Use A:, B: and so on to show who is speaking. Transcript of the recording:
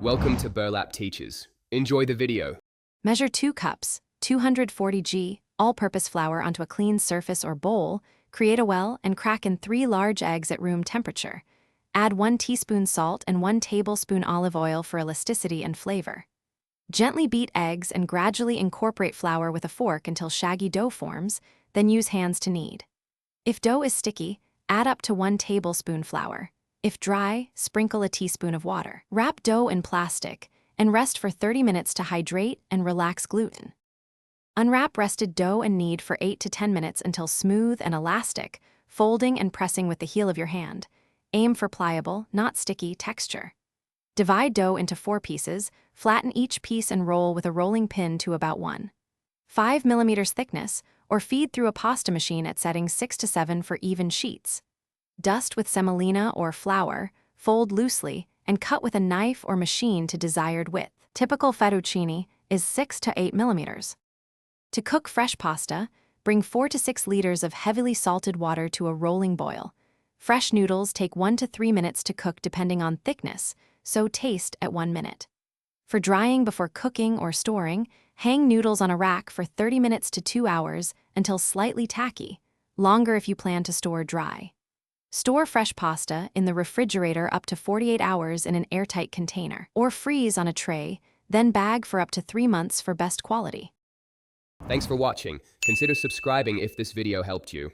A: Welcome to Burlap Teachers. Enjoy the video.
B: Measure 2 cups, 240 g, all-purpose flour onto a clean surface or bowl, create a well, and crack in 3 large eggs at room temperature. Add 1 teaspoon salt and 1 tablespoon olive oil for elasticity and flavor. Gently beat eggs and gradually incorporate flour with a fork until shaggy dough forms, then use hands to knead. If dough is sticky, add up to 1 tablespoon flour. If dry, sprinkle a teaspoon of water. Wrap dough in plastic and rest for 30 minutes to hydrate and relax gluten. Unwrap rested dough and knead for 8 to 10 minutes until smooth and elastic, folding and pressing with the heel of your hand. Aim for pliable, not sticky, texture. Divide dough into 4 pieces, flatten each piece and roll with a rolling pin to about 1.5 mm thickness, or feed through a pasta machine at settings 6 to 7 for even sheets. Dust with semolina or flour, fold loosely, and cut with a knife or machine to desired width. Typical fettuccine is 6 to 8 millimeters. To cook fresh pasta, bring 4 to 6 liters of heavily salted water to a rolling boil. Fresh noodles take 1 to 3 minutes to cook depending on thickness, so taste at 1 minute. For drying before cooking or storing, hang noodles on a rack for 30 minutes to 2 hours until slightly tacky, longer if you plan to store dry. Store fresh pasta in the refrigerator up to 48 hours in an airtight container, or freeze on a tray, then bag for up to 3 months for best quality.
A: Thanks for watching. Consider subscribing if this video helped you.